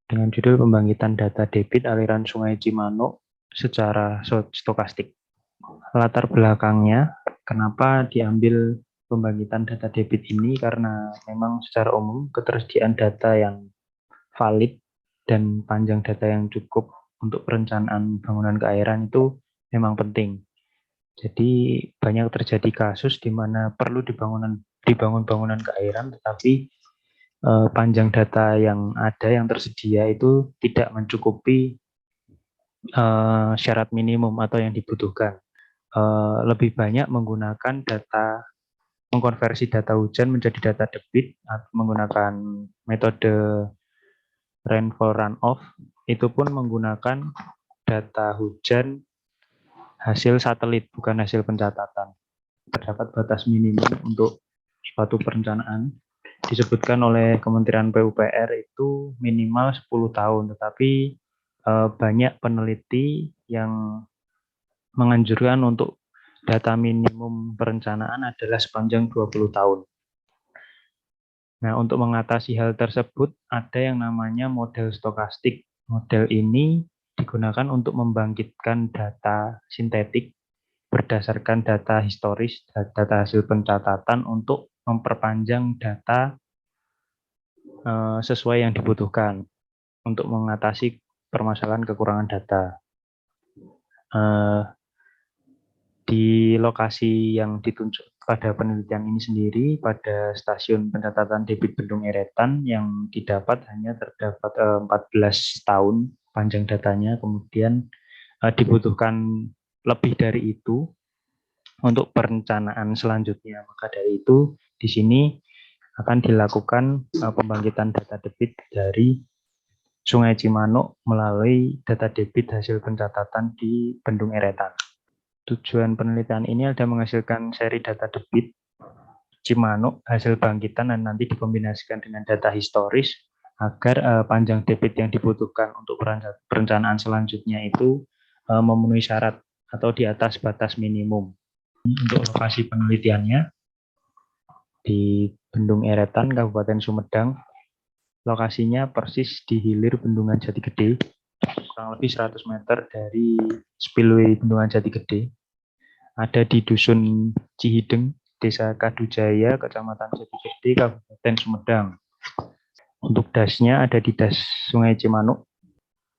dengan judul Pembangkitan Data Debit Aliran Sungai Cimanuk secara stokastik. Latar belakangnya, kenapa diambil pembangkitan data debit ini, karena memang secara umum ketersediaan data yang valid dan panjang data yang cukup untuk perencanaan bangunan keairan itu memang penting. Jadi banyak terjadi kasus di mana perlu dibangun bangunan keairan, tetapi panjang data yang ada yang tersedia itu tidak mencukupi syarat minimum atau yang dibutuhkan. Lebih banyak mengkonversi data hujan menjadi data debit menggunakan metode rainfall runoff. Itu pun menggunakan data hujan hasil satelit, bukan hasil pencatatan. Terdapat batas minimum untuk suatu perencanaan. Disebutkan oleh Kementerian PUPR itu minimal 10 tahun, tetapi banyak peneliti yang menganjurkan untuk data minimum perencanaan adalah sepanjang 20 tahun. Nah, untuk mengatasi hal tersebut, ada yang namanya model stokastik. Model ini digunakan untuk membangkitkan data sintetik berdasarkan data historis, data hasil pencatatan untuk memperpanjang data sesuai yang dibutuhkan untuk mengatasi permasalahan kekurangan data. Di lokasi yang ditunjuk pada penelitian ini sendiri, pada stasiun pencatatan debit Bendung Eretan, yang didapat hanya terdapat 14 tahun panjang datanya, kemudian dibutuhkan lebih dari itu untuk perencanaan selanjutnya. Maka dari itu di sini akan dilakukan pembangkitan data debit dari Sungai Cimanuk melalui data debit hasil pencatatan di Bendung Eretan. Tujuan penelitian ini ada menghasilkan seri data debit Cimanuk hasil bangkitan dan nanti dikombinasikan dengan data historis agar panjang debit yang dibutuhkan untuk perencanaan selanjutnya itu memenuhi syarat atau di atas batas minimum. Untuk lokasi penelitiannya di Bendung Eretan, Kabupaten Sumedang. Lokasinya persis di hilir Bendungan Jati Gede, kurang lebih 100 meter dari spillway Bendungan Jati Gede. Ada di Dusun Cihideng, Desa Kadujaya, Kecamatan Jati Gede, Kabupaten Sumedang. Untuk dasnya ada di das Sungai Cimanuk.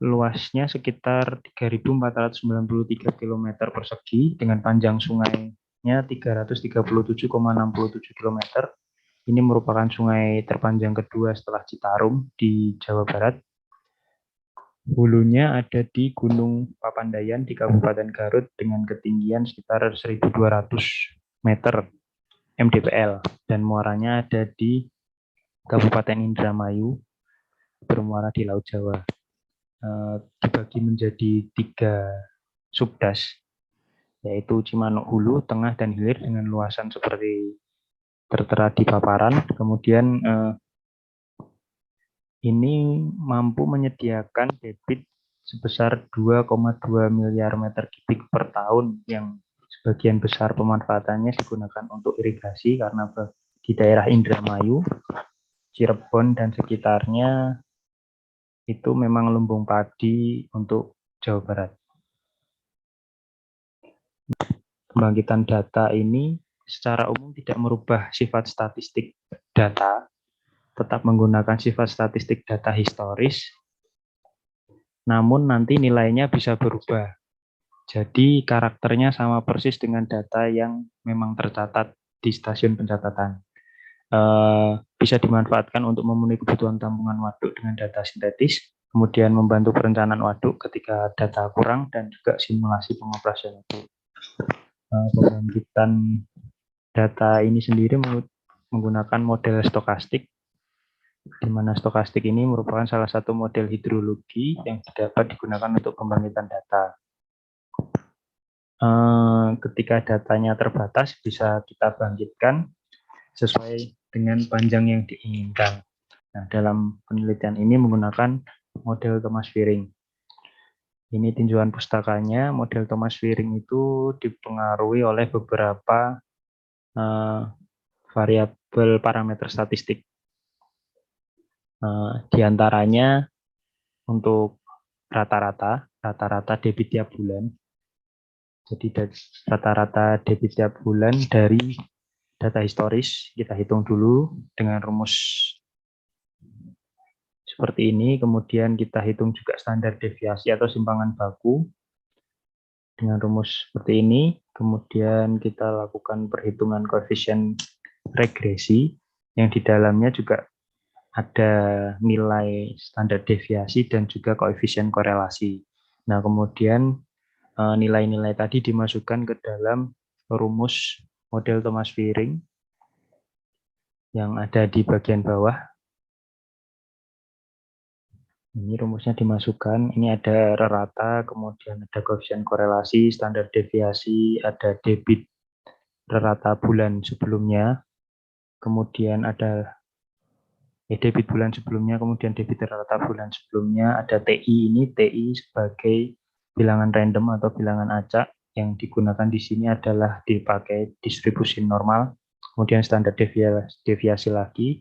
Luasnya sekitar 3.493 km persegi dengan panjang sungainya 337,67 km. Ini merupakan sungai terpanjang kedua setelah Citarum di Jawa Barat. Hulunya ada di Gunung Papandayan di Kabupaten Garut dengan ketinggian sekitar 1.200 meter mdpl, dan muaranya ada di Kabupaten Indramayu, bermuara di Laut Jawa. Dibagi menjadi 3 subdas, yaitu Cimanuk Hulu, Tengah, dan Hilir dengan luasan seperti tertera di paparan. Kemudian ini mampu menyediakan debit sebesar 2,2 miliar meter kubik per tahun, yang sebagian besar pemanfaatannya digunakan untuk irigasi karena di daerah Indramayu, Cirebon, dan sekitarnya itu memang lumbung padi untuk Jawa Barat. Pembangkitan data ini secara umum tidak merubah sifat statistik data, tetap menggunakan sifat statistik data historis, namun nanti nilainya bisa berubah. Jadi karakternya sama persis dengan data yang memang tercatat di stasiun pencatatan. Bisa dimanfaatkan untuk memenuhi kebutuhan tampungan waduk dengan data sintetis, kemudian membantu perencanaan waduk ketika data kurang, dan juga simulasi pengoperasian waduk. Pembangkitan data ini sendiri menggunakan model stokastik, di mana stokastik ini merupakan salah satu model hidrologi yang dapat digunakan untuk pembangkitan data. Ketika datanya terbatas, bisa kita bangkitkan sesuai dengan panjang yang diinginkan. Nah, dalam penelitian ini menggunakan model Thomas Fearing. Ini tinjauan pustakanya. Model Thomas Fearing itu dipengaruhi oleh beberapa variabel parameter statistik. Di antaranya untuk rata-rata debit tiap bulan. Jadi rata-rata debit tiap bulan dari data historis kita hitung dulu dengan rumus seperti ini. Kemudian kita hitung juga standar deviasi atau simpangan baku dengan rumus seperti ini. Kemudian kita lakukan perhitungan koefisien regresi yang di dalamnya juga ada nilai standar deviasi dan juga koefisien korelasi. Nah, kemudian nilai-nilai tadi dimasukkan ke dalam rumus model Thomas Fearing yang ada di bagian bawah. Ini rumusnya dimasukkan, ini ada rata, kemudian ada koefisien korelasi, standar deviasi, ada debit rata bulan sebelumnya, kemudian ada debit bulan sebelumnya, kemudian debit rata bulan sebelumnya, ada TI. Ini TI sebagai bilangan random atau bilangan acak. Yang digunakan di sini adalah dipakai distribusi normal, kemudian standar deviasi lagi,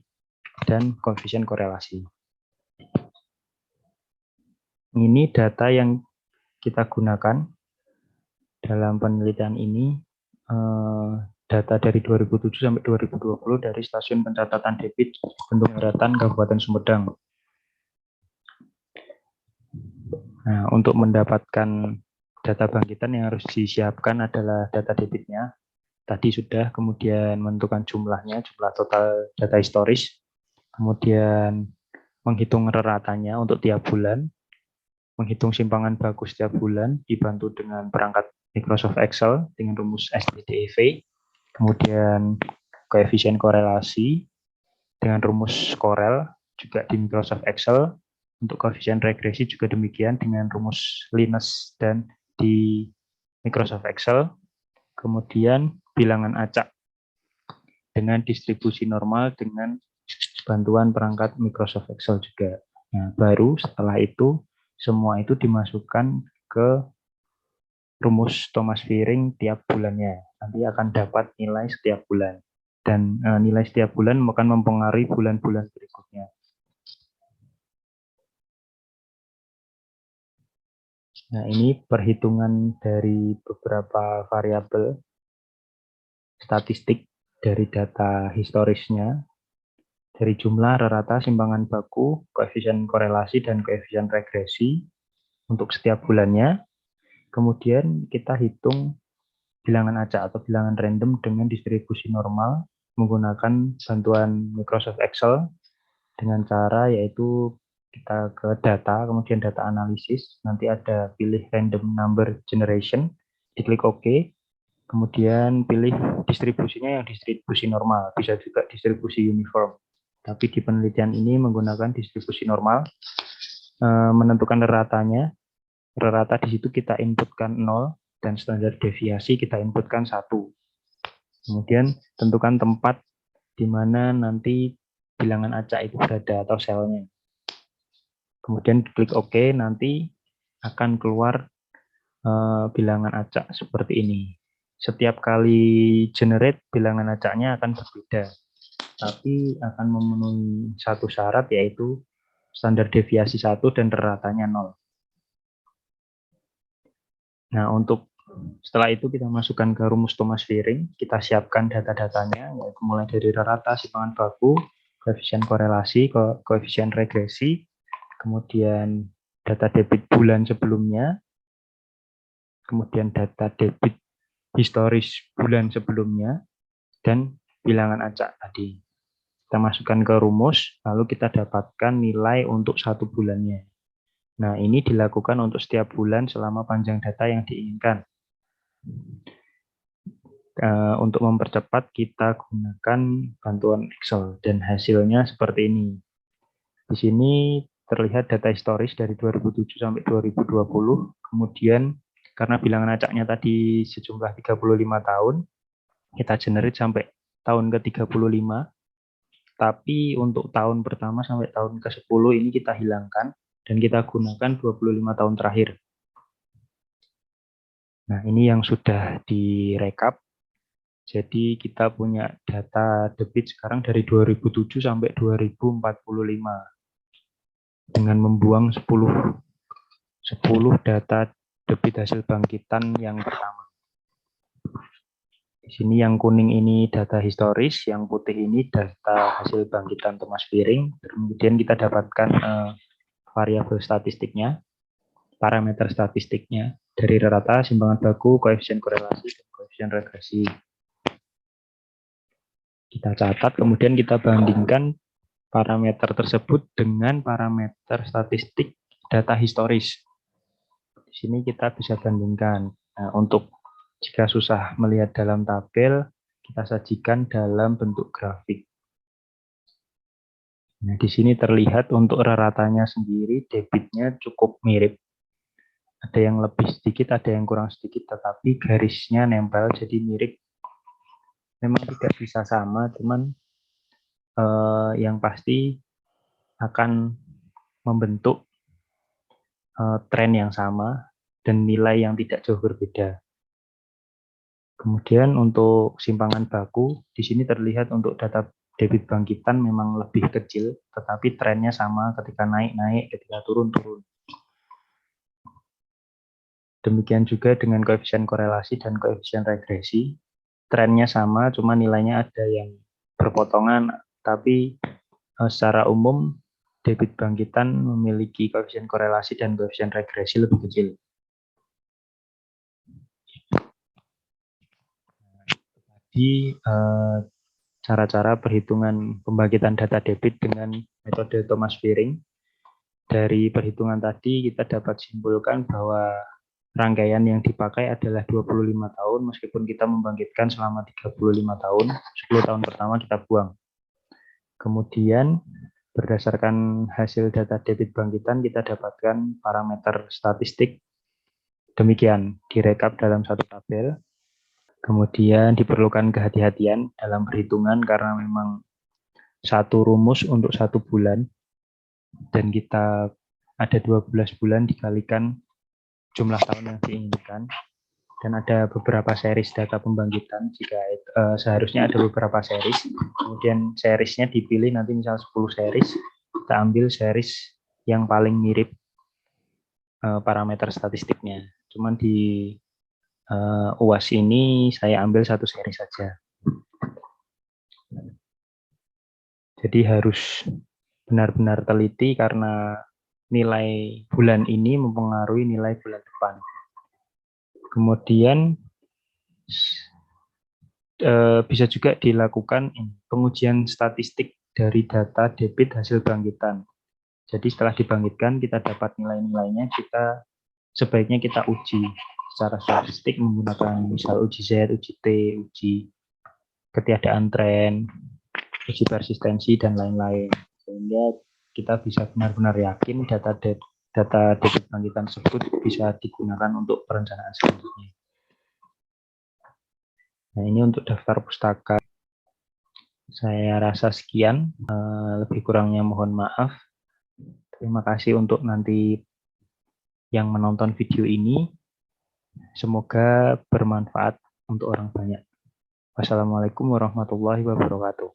dan koefisien korelasi. Ini data yang kita gunakan dalam penelitian ini, data dari 2007 sampai 2020 dari Stasiun Pencatatan Debit Bendung Eretan Kabupaten Sumedang. Nah, untuk mendapatkan data bangkitan yang harus disiapkan adalah data debitnya. Tadi sudah, kemudian menentukan jumlahnya, jumlah total data historis, kemudian menghitung reratanya untuk tiap bulan, menghitung simpangan baku setiap bulan, dibantu dengan perangkat Microsoft Excel dengan rumus SDDEV, kemudian koefisien korelasi dengan rumus Corel juga di Microsoft Excel. Untuk koefisien regresi juga demikian dengan rumus Linus dan di Microsoft Excel. Kemudian bilangan acak dengan distribusi normal dengan bantuan perangkat Microsoft Excel juga. Nah, baru setelah itu semua itu dimasukkan ke rumus Thomas Fearing tiap bulannya. Nanti akan dapat nilai setiap bulan. Dan nilai setiap bulan akan mempengaruhi bulan-bulan berikutnya. Nah, ini perhitungan dari beberapa variabel statistik dari data historisnya, dari jumlah, rata, simpangan baku, koefisien korelasi, dan koefisien regresi untuk setiap bulannya. Kemudian kita hitung bilangan acak atau bilangan random dengan distribusi normal menggunakan bantuan Microsoft Excel dengan cara yaitu kita ke data, kemudian data analisis, nanti ada pilih random number generation, diklik OK, kemudian pilih distribusinya yang distribusi normal, bisa juga distribusi uniform. Tapi di penelitian ini menggunakan distribusi normal, menentukan ratanya, rata di situ kita inputkan 0, dan standar deviasi kita inputkan 1. Kemudian tentukan tempat di mana nanti bilangan acak itu berada atau selnya. Kemudian klik OK, nanti akan keluar bilangan acak seperti ini. Setiap kali generate, bilangan acaknya akan berbeda, tapi akan memenuhi satu syarat, yaitu standar deviasi 1 dan ratanya 0. Nah, untuk setelah itu kita masukkan ke rumus Thomas Fearing, kita siapkan data-datanya, yaitu mulai dari rata, simpangan baku, koefisien korelasi, koefisien regresi, kemudian data debit bulan sebelumnya, kemudian data debit historis bulan sebelumnya, dan bilangan acak tadi. Kita masukkan ke rumus, lalu kita dapatkan nilai untuk satu bulannya. Nah, ini dilakukan untuk setiap bulan selama panjang data yang diinginkan. Untuk mempercepat, kita gunakan bantuan Excel, dan hasilnya seperti ini. Di sini terlihat data historis dari 2007 sampai 2020, kemudian karena bilangan acaknya tadi sejumlah 35 tahun, kita generate sampai tahun ke-35, tapi untuk tahun pertama sampai tahun ke-10 ini kita hilangkan, dan kita gunakan 25 tahun terakhir. Nah, ini yang sudah direkap. Jadi kita punya data debit sekarang dari 2007 sampai 2045. dengan membuang 10 data debit hasil bangkitan yang pertama. Di sini yang kuning ini data historis, yang putih ini data hasil bangkitan Thomas Firing. Kemudian kita dapatkan variabel statistiknya, parameter statistiknya dari rata, simpangan baku, koefisien korelasi, dan koefisien regresi. Kita catat, kemudian kita bandingkan parameter tersebut dengan parameter statistik data historis. Di sini kita bisa bandingkan. Nah, untuk jika susah melihat dalam tabel, kita sajikan dalam bentuk grafik. Nah, di sini terlihat untuk raratanya sendiri, debitnya cukup mirip. Ada yang lebih sedikit, ada yang kurang sedikit, tetapi garisnya nempel, jadi mirip. Memang tidak bisa sama, cuman yang pasti akan membentuk tren yang sama dan nilai yang tidak jauh berbeda. Kemudian untuk simpangan baku, di sini terlihat untuk data debit bangkitan memang lebih kecil, tetapi trennya sama ketika naik-naik, ketika turun-turun. Demikian juga dengan koefisien korelasi dan koefisien regresi, trennya sama, cuma nilainya ada yang berpotongan, tapi secara umum debit bangkitan memiliki koefisien korelasi dan koefisien regresi lebih kecil. Di cara-cara perhitungan pembangkitan data debit dengan metode Thomas Firing. Dari perhitungan tadi kita dapat simpulkan bahwa rangkaian yang dipakai adalah 25 tahun, meskipun kita membangkitkan selama 35 tahun, 10 tahun pertama kita buang. Kemudian berdasarkan hasil data debit bangkitan kita dapatkan parameter statistik. Demikian direkap dalam satu tabel. Kemudian diperlukan kehati-hatian dalam perhitungan karena memang satu rumus untuk 1 bulan dan kita ada 12 bulan dikalikan jumlah tahun yang diinginkan, dan ada beberapa series data pembangkitan. Jika seharusnya ada beberapa series, kemudian seriesnya dipilih, nanti misal 10 series, kita ambil series yang paling mirip parameter statistiknya. Cuman di UAS ini saya ambil satu seri saja. Jadi harus benar-benar teliti karena nilai bulan ini mempengaruhi nilai bulan depan. Kemudian bisa juga dilakukan pengujian statistik dari data debit hasil bangkitan. Jadi setelah dibangkitkan kita dapat nilai-nilainya, kita sebaiknya kita uji secara statistik menggunakan misal uji Z, uji T, uji ketiadaan tren, uji persistensi, dan lain-lain. Sehingga kita bisa benar-benar yakin data debit bangkitan tersebut bisa digunakan untuk perencanaan selanjutnya. Nah, ini untuk daftar pustaka. Saya rasa sekian, lebih kurangnya mohon maaf. Terima kasih untuk nanti yang menonton video ini. Semoga bermanfaat untuk orang banyak. Wassalamualaikum warahmatullahi wabarakatuh.